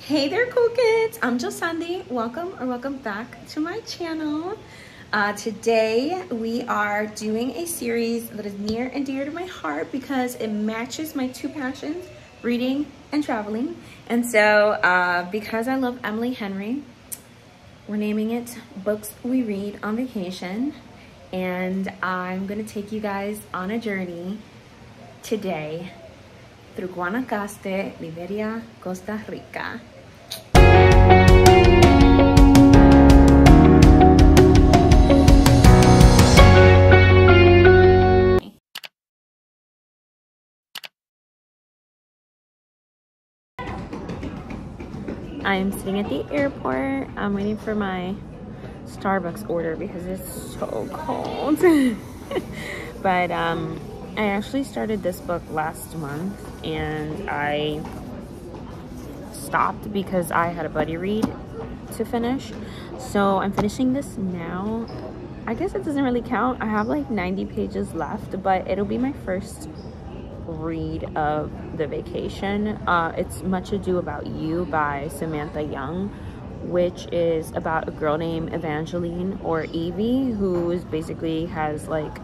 Hey there, cool kids. I'm Josandi. Welcome back to my channel. Today we are doing a series that is near and dear to my heart because it matches my two passions, reading and traveling. And so because I love Emily Henry, we're naming it Books We Read on Vacation. And I'm gonna take you guys on a journey today through Guanacaste, Liberia, Costa Rica. I'm sitting at the airport. I'm waiting for my Starbucks order because it's so cold. But I actually started this book last month and I stopped because I had a buddy read to finish. So I'm finishing this now. I guess it doesn't really count. I have like 90 pages left, but it'll be my first read of the vacation. It's Much Ado About You by Samantha Young, which is about a girl named Evangeline or Evie who is basically has like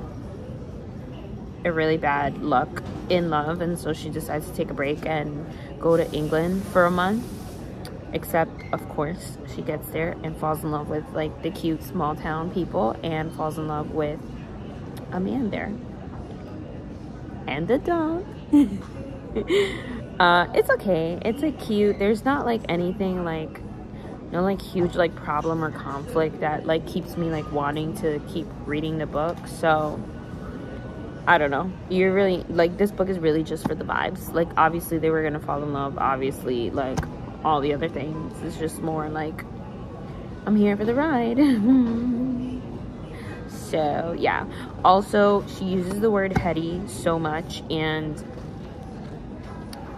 a really bad luck in love, and so she decides to take a break and go to England for a month. Except of course she gets there and falls in love with like the cute small town people and falls in love with a man there and the dog. It's okay. It's a cute, there's not like anything like no like huge like problem or conflict that like keeps me like wanting to keep reading the book. So I don't know, you're really like, this book is really just for the vibes. Like obviously they were gonna fall in love, obviously like all the other things. It's just more like I'm here for the ride. So yeah, also she uses the word heady so much, and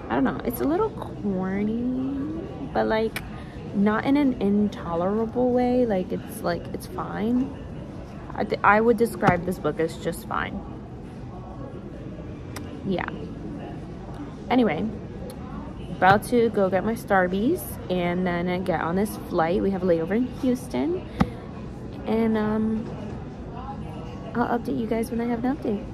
I don't know, it's a little corny, but like not in an intolerable way. Like it's fine. I would describe this book as just fine. Yeah. Anyway, about to go get my Starbies and then get on this flight. We have a layover in Houston, and I'll update you guys when I have an update.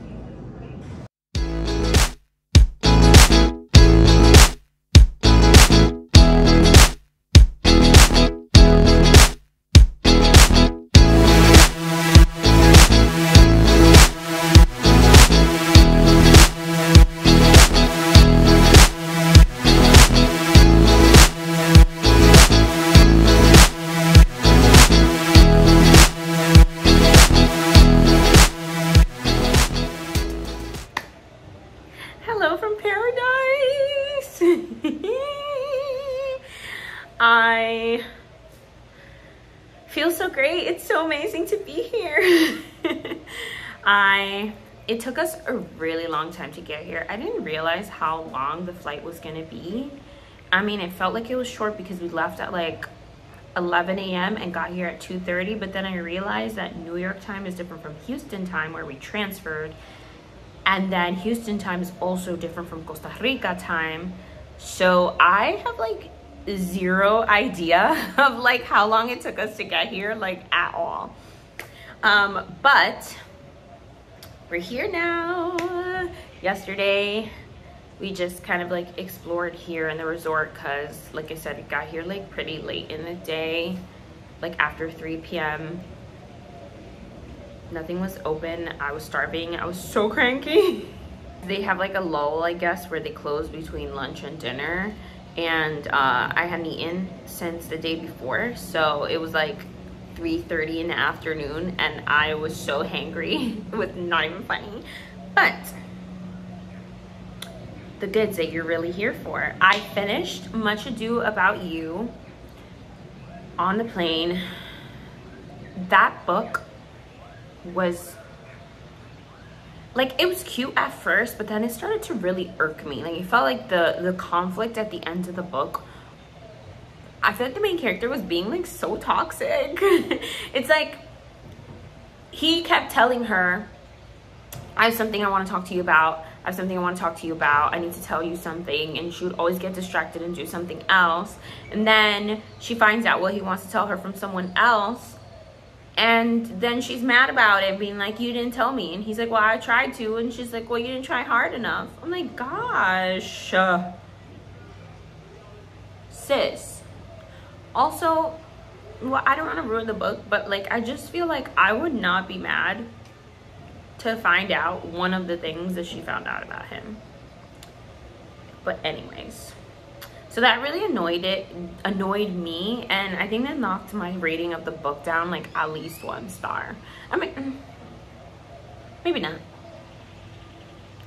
I feel so great. It's so amazing to be here. It took us a really long time to get here. I didn't realize how long the flight was gonna be. I mean, it felt like it was short because we left at like 11 a.m. and got here at 2:30, but then I realized that New York time is different from Houston time where we transferred, and then Houston time is also different from Costa Rica time. So I have like zero idea of like how long it took us to get here, like at all. But we're here now. Yesterday we just kind of like explored here in the resort because like I said, we got here like pretty late in the day, like after 3 p.m. Nothing was open. I was starving. I was so cranky. They have like a lull, I guess, where they close between lunch and dinner, and I hadn't eaten since the day before, so it was like 3:30 in the afternoon and I was so hangry. It was not even funny. But the goods that you're really here for. I finished Much Ado About You on the plane. That book was like, it was cute at first, but then it started to really irk me. Like, it felt like the conflict at the end of the book, I feel like the main character was being like so toxic. It's like he kept telling her, I have something I want to talk to you about, I have something I want to talk to you about. I need to tell you something. And she would always get distracted and do something else. And then she finds out what he wants to tell her from someone else. And then she's mad about it, being like, you didn't tell me. And he's like, well, I tried to. And she's like, well, you didn't try hard enough. I'm like, gosh. Sis. Also, well, I don't want to ruin the book, but like, I just feel like I would not be mad to find out one of the things that she found out about him. But anyways, so that really annoyed me, and I think that knocked my rating of the book down like at least 1 star. I mean, maybe not.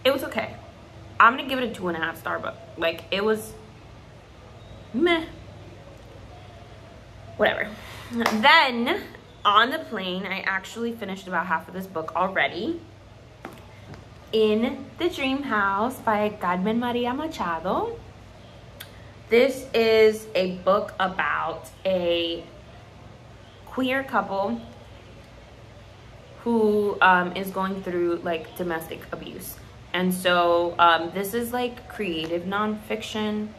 It was okay. I'm gonna give it a 2.5 star book. Like, it was meh. Whatever. Then on the plane, I actually finished about half of this book already. In the Dream House by Carmen Machado. This is a book about a queer couple who is going through like domestic abuse. And so this is like creative nonfiction,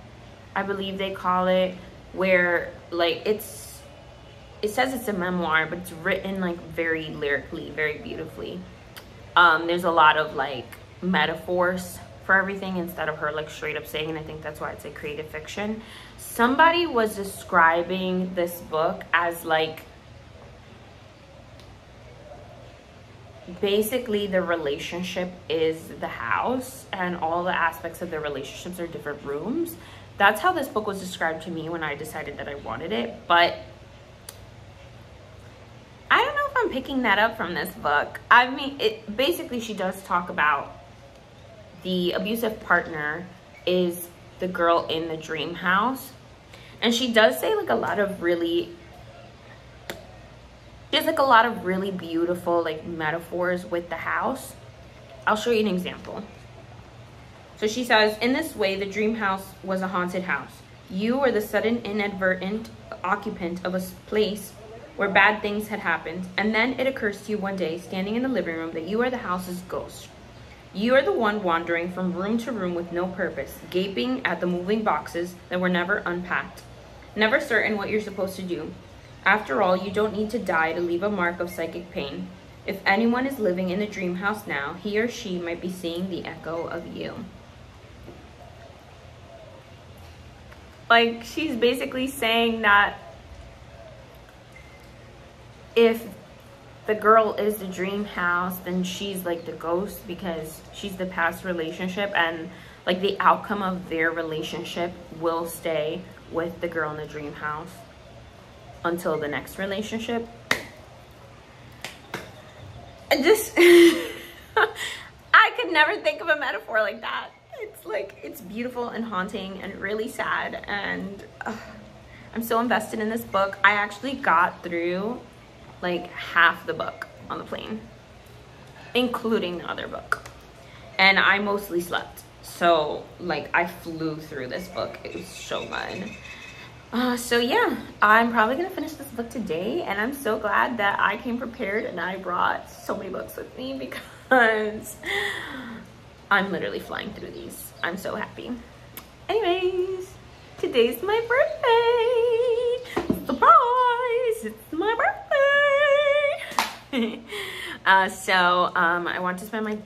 I believe they call it, where like it says it's a memoir, but it's written like very lyrically, very beautifully. There's a lot of like metaphors for everything instead of her like straight up saying, and I think that's why it's a creative fiction. Somebody was describing this book as like basically the relationship is the house and all the aspects of the relationships are different rooms. That's how this book was described to me when I decided that I wanted it, but I don't know if I'm picking that up from this book. I mean, basically she does talk about the abusive partner is the girl in the dream house. And she does say like a lot of really, she has like a lot of really beautiful like metaphors with the house. I'll show you an example. So she says, in this way, the dream house was a haunted house. You were the sudden inadvertent occupant of a place where bad things had happened, and then it occurs to you one day, standing in the living room, that you are the house's ghost. You are the one wandering from room to room with no purpose, gaping at the moving boxes that were never unpacked, never certain what you're supposed to do. After all, you don't need to die to leave a mark of psychic pain. If anyone is living in the dream house now, he or she might be seeing the echo of you. Like, she's basically saying that if the girl is the dream house, then she's like the ghost because she's the past relationship, and like the outcome of their relationship will stay with the girl in the dream house until the next relationship. I just I could never think of a metaphor like that. It's like, it's beautiful and haunting and really sad, and I'm so invested in this book. I actually got through like half the book on the plane, including the other book, and I mostly slept, so like I flew through this book. It was so good. So yeah, I'm probably gonna finish this book today, and I'm so glad that I came prepared and I brought so many books with me because I'm literally flying through these. I'm so happy. Anyways, today's my birthday. Surprise! It's my birthday. I want to spend my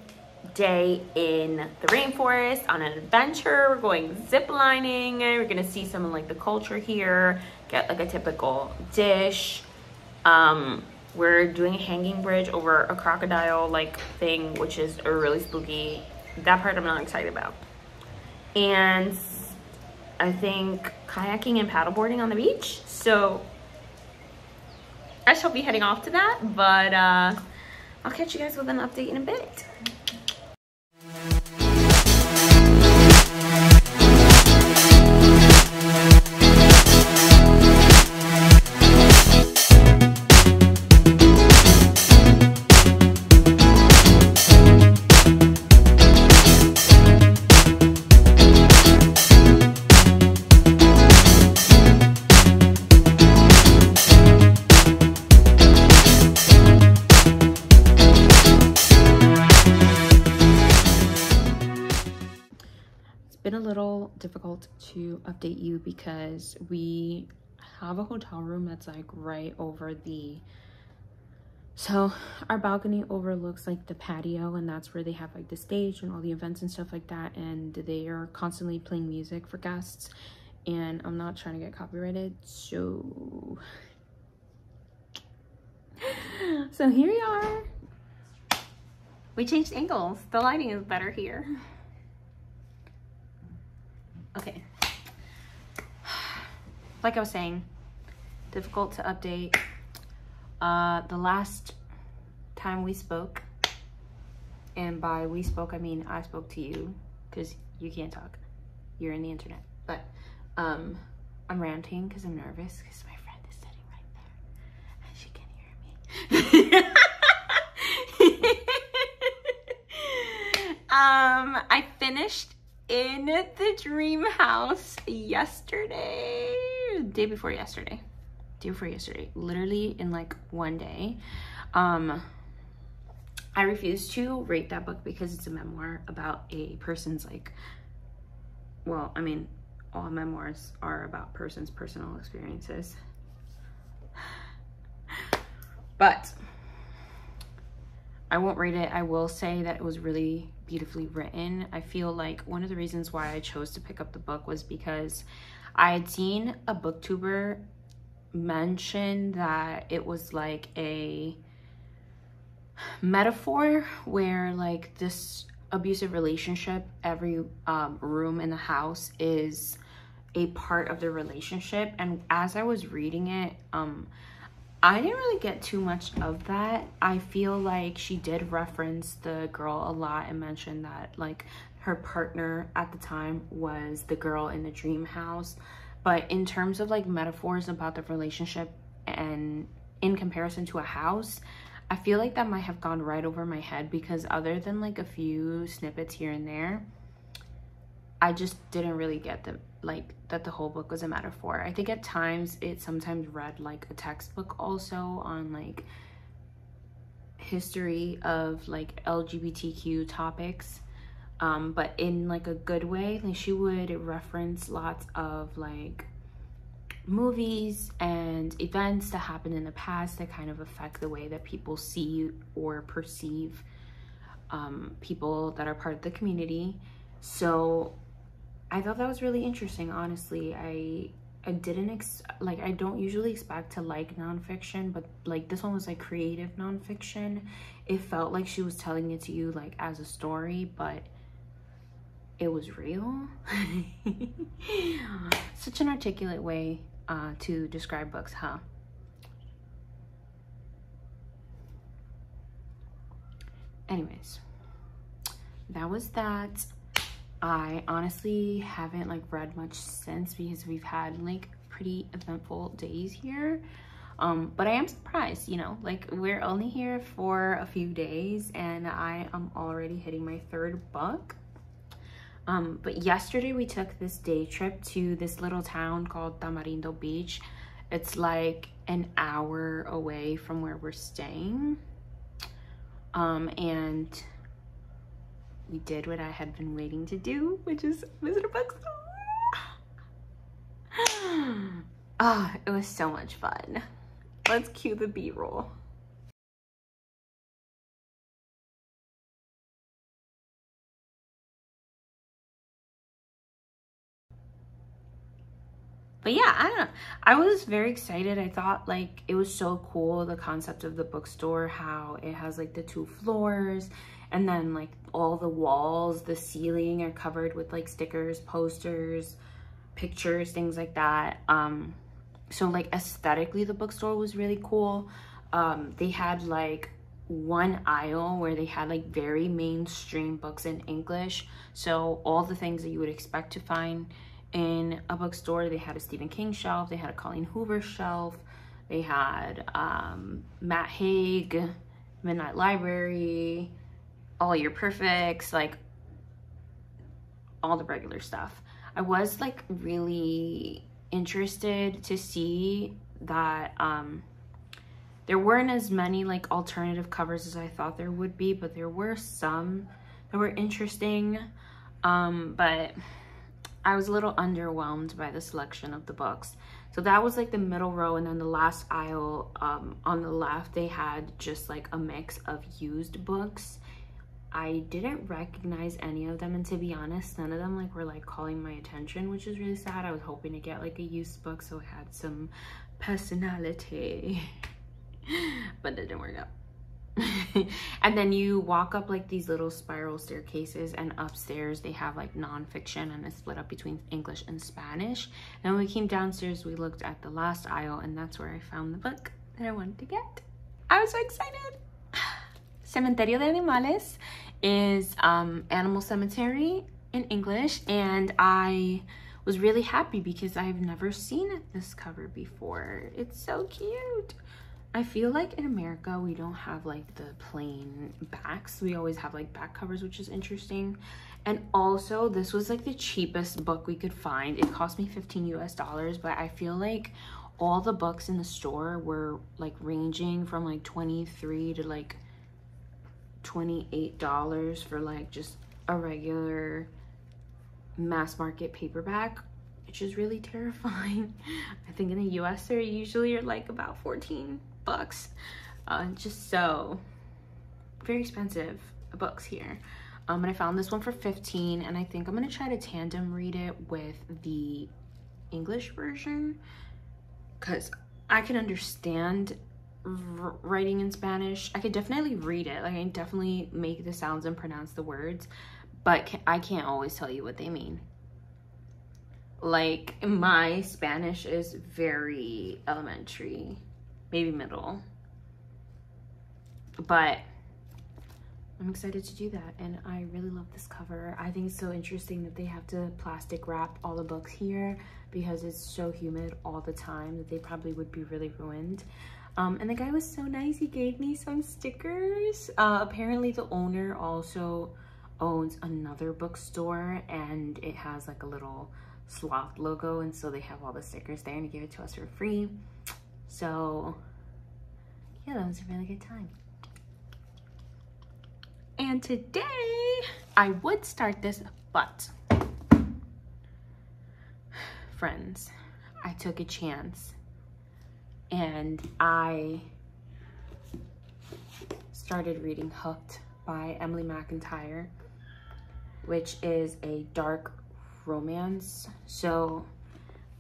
day in the rainforest on an adventure. We're going zip lining. We're gonna see some of like the culture here, get like a typical dish. We're doing a hanging bridge over a crocodile like thing, which is a really spooky. That part I'm not excited about. And I think kayaking and paddleboarding on the beach. So I shall be heading off to that, but I'll catch you guys with an update in a bit. little difficult to update you because we have a hotel room that's like right over the, so our balcony overlooks like the patio, and that's where they have like the stage and all the events and stuff like that, and they are constantly playing music for guests, and I'm not trying to get copyrighted, so here we are. We changed angles. The lighting is better here. Okay, like I was saying, difficult to update. The last time we spoke, and by we spoke I mean I spoke to you, because you can't talk, you're in the internet, but I'm ranting because I'm nervous because my friend is sitting right there and she can hear me. I finished in the dream house yesterday, day before yesterday, literally in like one day. I refuse to rate that book because it's a memoir about a person's like, well, I mean, all memoirs are about person's personal experiences, but I won't rate it. I will say that it was really beautifully written. I feel like one of the reasons why I chose to pick up the book was because I had seen a booktuber mention that it was like a metaphor where like this abusive relationship, every room in the house is a part of the relationship. And as I was reading it, I didn't really get too much of that. I feel like she did reference the girl a lot and mentioned that like her partner at the time was the girl in the dream house. But in terms of like metaphors about the relationship and in comparison to a house, I feel like that might have gone right over my head, because other than like a few snippets here and there, I just didn't really get the like that the whole book was a metaphor. I think at times it sometimes read like a textbook also on like history of like LGBTQ topics, but in like a good way. Like she would reference lots of like movies and events that happened in the past that kind of affect the way that people see or perceive people that are part of the community. So I thought that was really interesting, honestly. I didn't I don't usually expect to like nonfiction, but like this one was like creative nonfiction. It felt like she was telling it to you like as a story, but it was real. Such an articulate way to describe books, huh? Anyways, that was that. I honestly haven't like read much since because we've had like pretty eventful days here. But I am surprised, you know, like we're only here for a few days and I am already hitting my third book. But yesterday we took this day trip to this little town called Tamarindo Beach. It's like an hour away from where we're staying. And we did what I had been waiting to do, which is visit a bookstore. Ah, it was so much fun. Let's cue the B-roll. But yeah, I don't know. I was very excited. I thought like it was so cool, the concept of the bookstore, how it has like the 2 floors, and then like all the walls, the ceiling are covered with like stickers, posters, pictures, things like that. So like aesthetically the bookstore was really cool. They had like one aisle where they had like very mainstream books in English. So all the things that you would expect to find in a bookstore. They had a Stephen King shelf, they had a Colleen Hoover shelf, they had Matt Haig, Midnight Library, All Your Perfects, like all the regular stuff. I was like really interested to see that there weren't as many like alternative covers as I thought there would be, but there were some that were interesting. But I was a little underwhelmed by the selection of the books. So that was like the middle row, and then the last aisle on the left, they had just like a mix of used books. I didn't recognize any of them, and to be honest, none of them like were like calling my attention, which is really sad. I was hoping to get like a used book so it had some personality, but that didn't work out. And then you walk up like these little spiral staircases, and upstairs they have like nonfiction, and it's split up between English and Spanish. And when we came downstairs, we looked at the last aisle, and that's where I found the book that I wanted to get. I was so excited. Cementerio de Animales is animal cemetery in English, and I was really happy because I've never seen this cover before. It's so cute. I feel like in America, we don't have like the plain backs. We always have like back covers, which is interesting. And also, this was like the cheapest book we could find. It cost me $15 US, but I feel like all the books in the store were like ranging from like $23 to like $28 for like just a regular mass market paperback, which is really terrifying. I think in the US, they're usually like about 14 bucks. Just so very expensive books here. And I found this one for 15, and I think I'm gonna try to tandem read it with the English version because I can understand writing in Spanish. I could definitely read it, like I can definitely make the sounds and pronounce the words, but I can't always tell you what they mean. Like my Spanish is very elementary, maybe middle, but I'm excited to do that, and I really love this cover. I think it's so interesting that they have to plastic wrap all the books here because it's so humid all the time that they probably would be really ruined. And the guy was so nice, he gave me some stickers. Apparently the owner also owns another bookstore, and it has like a little sloth logo, and so they have all the stickers there, and he gave it to us for free. So yeah, that was a really good time. And today I would start this, but friends, I took a chance and I started reading Hooked by Emily McIntire, which is a dark romance. So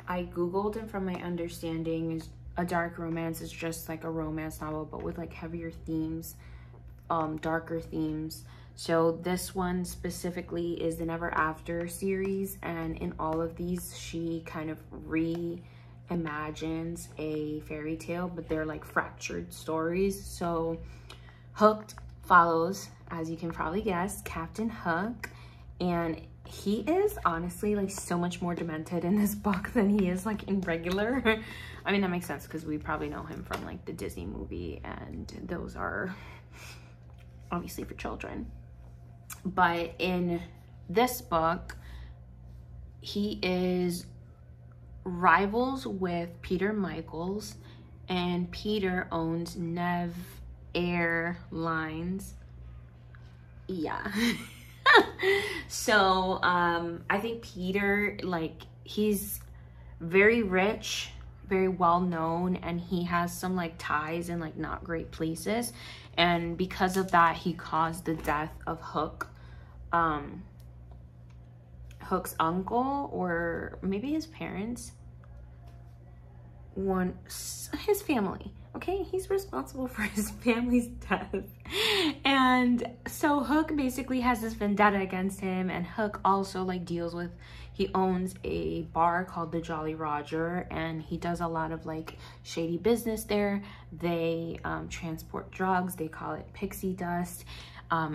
I googled, and from my understanding, is a dark romance is just like a romance novel but with like heavier themes, darker themes. So this one specifically is the Never After series, and in all of these she kind of reimagines a fairy tale, but they're like fractured stories. So Hooked follows, as you can probably guess, Captain Hook, and he is honestly like so much more demented in this book than he is like in regular. I mean, that makes sense because we probably know him from like the Disney movie, and those are obviously for children. But in this book, he is rivals with Peter Michaels, and Peter owns Nev Airlines. Yeah. So I think Peter, like, he's very rich, very well known, and he has some like ties in like not great places, and because of that he caused the death of Hook, Hook's uncle, or maybe his parents, his family. Okay, he's responsible for his family's death. And so Hook basically has this vendetta against him, and Hook also like deals with, he owns a bar called the Jolly Roger, and he does a lot of like shady business there. They transport drugs, they call it pixie dust.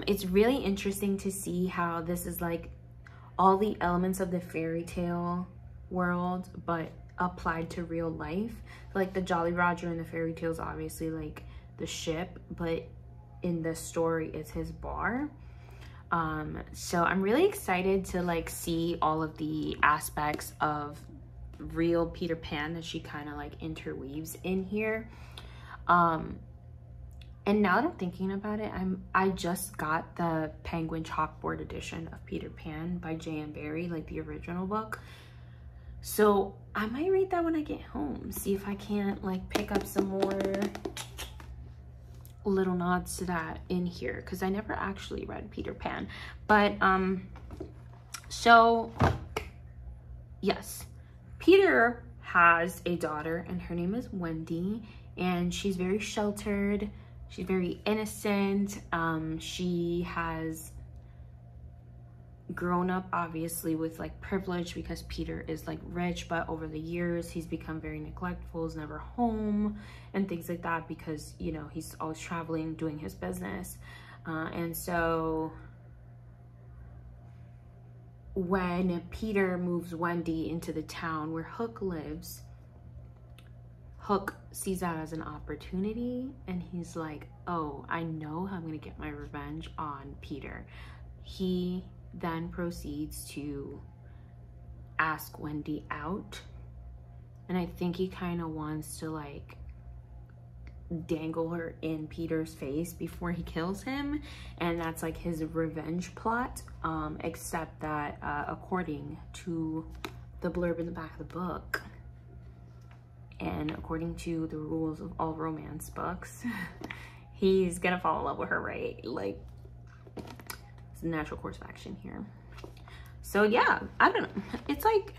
It's really interesting to see how this is like all the elements of the fairy tale world, but applied to real life. Like the Jolly Roger in the fairy tales, obviously like the ship, but in the story it's his bar. So I'm really excited to like see all of the aspects of real Peter Pan that she kind of like interweaves in here. And now that I'm thinking about it, I just got the Penguin Chalkboard edition of Peter Pan by J.M. Barrie, like the original book. So I might read that when I get home, see if I can't like pick up some more little nods to that in here, because I never actually read Peter Pan. But so yes, Peter has a daughter and her name is Wendy, and she's very sheltered, she's very innocent. She has grown up obviously with like privilege because Peter is like rich, but over the years he's become very neglectful, is never home and things like that because, you know, he's always traveling doing his business. And so when Peter moves Wendy into the town where Hook lives, Hook sees that as an opportunity and he's like, oh, I know how I'm gonna get my revenge on Peter. He then proceeds to ask Wendy out, and I think he kind of wants to like dangle her in Peter's face before he kills him, and that's like his revenge plot. Except that according to the blurb in the back of the book, and according to the rules of all romance books, he's gonna fall in love with her, right? Like, it's a natural course of action here. So yeah, I don't know. It's like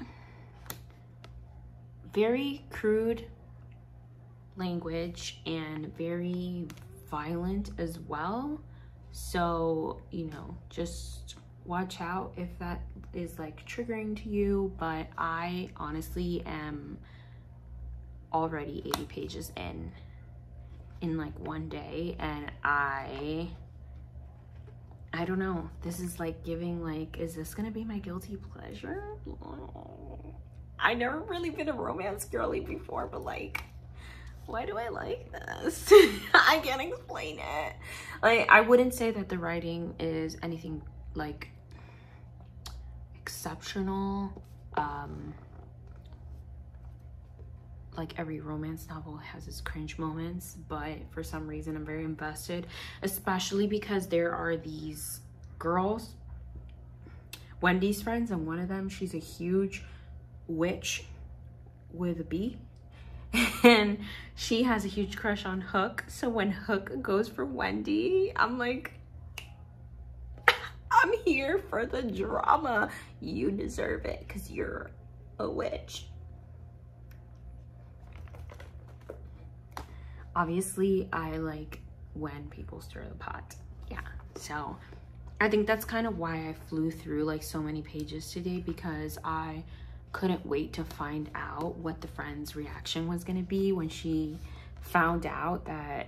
very crude language and very violent as well. So, you know, just watch out if that is like triggering to you. But I honestly am already 80 pages in like one day, and I don't know, this is like giving like, is this gonna be my guilty pleasure? I never really been a romance girly before, but like, why do I like this? I can't explain it. Like, I wouldn't say that the writing is anything like exceptional. Like every romance novel has its cringe moments, but for some reason I'm very invested, especially because there are these girls, Wendy's friends, and one of them, she's a huge witch with a B, and she has a huge crush on Hook. So when Hook goes for Wendy, I'm like, I'm here for the drama. You deserve it because you're a witch. Obviously, I like when people stir the pot. Yeah, so I think that's kind of why I flew through like so many pages today, because I couldn't wait to find out what the friend's reaction was going to be when she found out that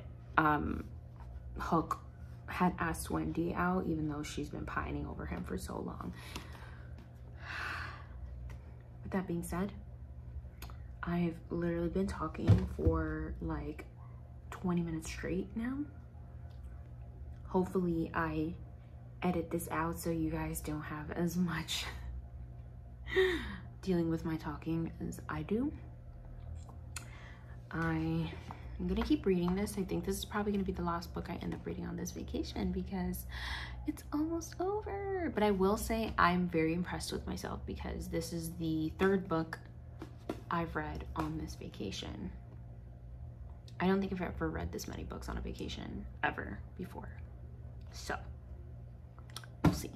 Hook had asked Wendy out, even though she's been pining over him for so long. With that being said, I've literally been talking for like 20 minutes straight now. Hopefully I edit this out so you guys don't have as much dealing with my talking as I do. I'm gonna keep reading this. I think this is probably gonna be the last book I end up reading on this vacation because it's almost over. But I will say I'm very impressed with myself because this is the third book I've read on this vacation. I don't think I've ever read this many books on a vacation ever before. So, we'll see.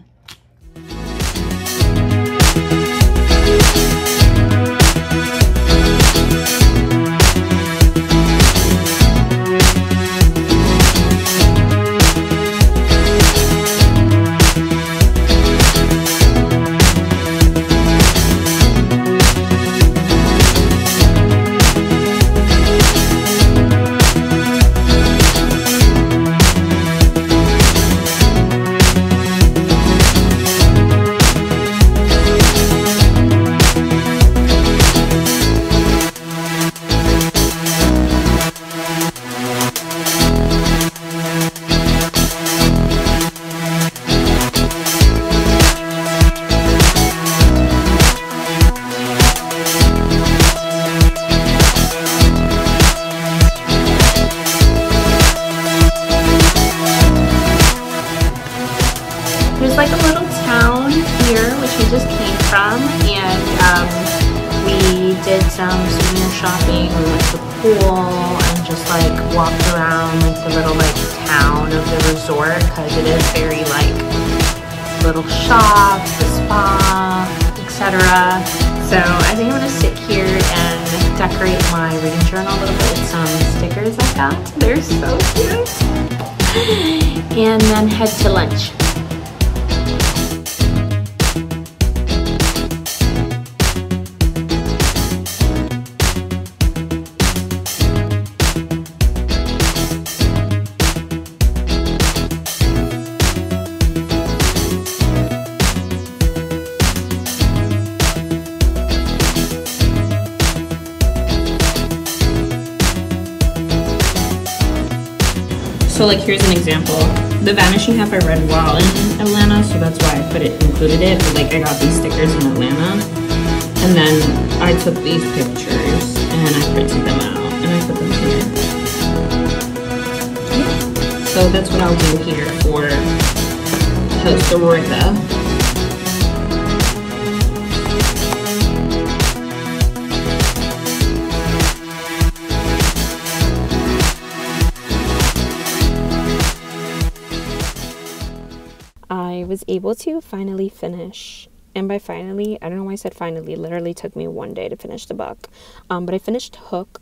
relaxing. We went to the pool and just like walked around like the little like town of the resort, because it is very like little shops, the spa, etc. So I think I'm gonna sit here and decorate my reading journal a little bit with some stickers I got. They're so cute. And then head to lunch. So like here's an example. The Vanishing Half I read while in Atlanta, so that's why I included it. But like I got these stickers in Atlanta, and then I took these pictures and I printed them out and I put them here. Yeah. So that's what I'll do here for Costa Rica. I was able to finally finish, and by finally, I don't know why I said finally, it literally took me one day to finish the book, but I finished hooked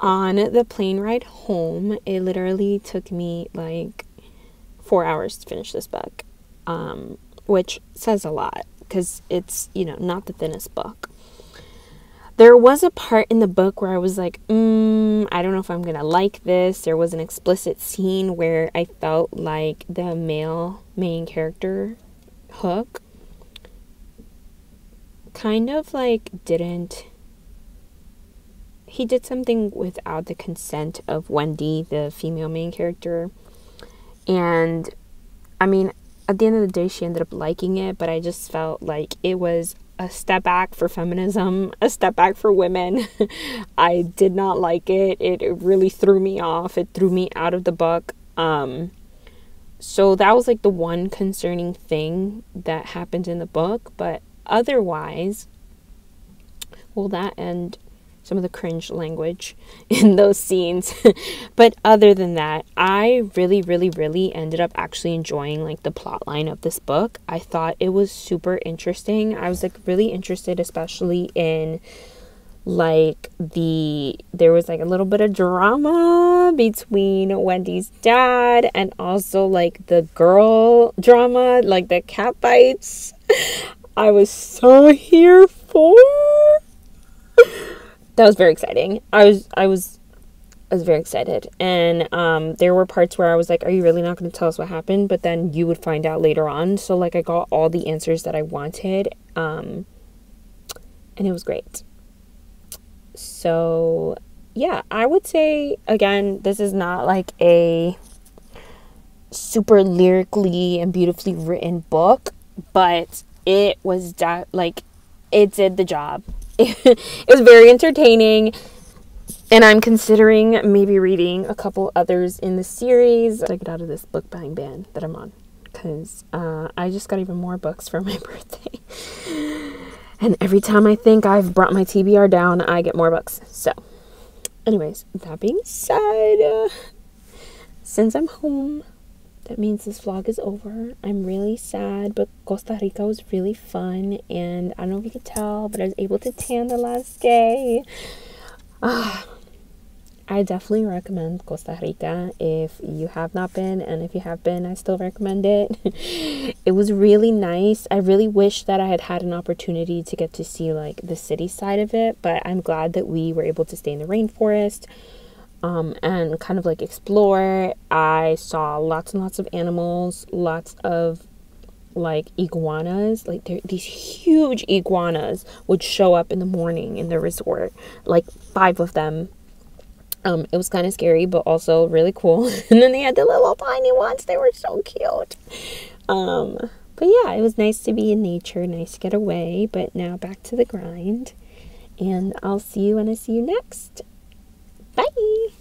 on the plane ride home. It literally took me like 4 hours to finish this book, which says a lot, because it's, you know, not the thinnest book. There was a part in the book where I was like, I don't know if I'm gonna like this. There was an explicit scene where I felt like the male main character, Hook, kind of like he did something without the consent of Wendy, the female main character. And I mean, at the end of the day, she ended up liking it, but I just felt like it was a step back for feminism, a step back for women. I did not like it. It really threw me off. It threw me out of the book. So that was like the one concerning thing that happened in the book. But otherwise, well, that and some of the cringe language in those scenes. But other than that, I really ended up actually enjoying like the plot line of this book. I thought it was super interesting. I was like really interested, especially in like there was like a little bit of drama between Wendy's dad and also like the girl drama, like the cat bites. I was so here for. That was very exciting. I was very excited. And there were parts where I was like, are you really not going to tell us what happened? But then you would find out later on. So like I got all the answers that I wanted. And it was great. So yeah, I would say, again, this is not like a super lyrically and beautifully written book, but it was it did the job. It was very entertaining, and I'm considering maybe reading a couple others in the series to get out of this book buying ban that I'm on, because I just got even more books for my birthday, and every time I think I've brought my TBR down, I get more books. So anyways, that being said, since I'm home, that means this vlog is over. I'm really sad, but Costa Rica was really fun, and I don't know if you could tell, but I was able to tan the last day. I definitely recommend Costa Rica if you have not been, and if you have been, I still recommend it. It was really nice. I really wish that I had had an opportunity to get to see like the city side of it, but I'm glad that we were able to stay in the rainforest. And kind of like explore. I saw lots and lots of animals, lots of like iguanas. Like these huge iguanas would show up in the morning in the resort, like 5 of them. It was kind of scary, but also really cool. And then they had the little tiny ones. They were so cute. But yeah, it was nice to be in nature, nice to get away. But now back to the grind, and I'll see you when I see you next. Bye!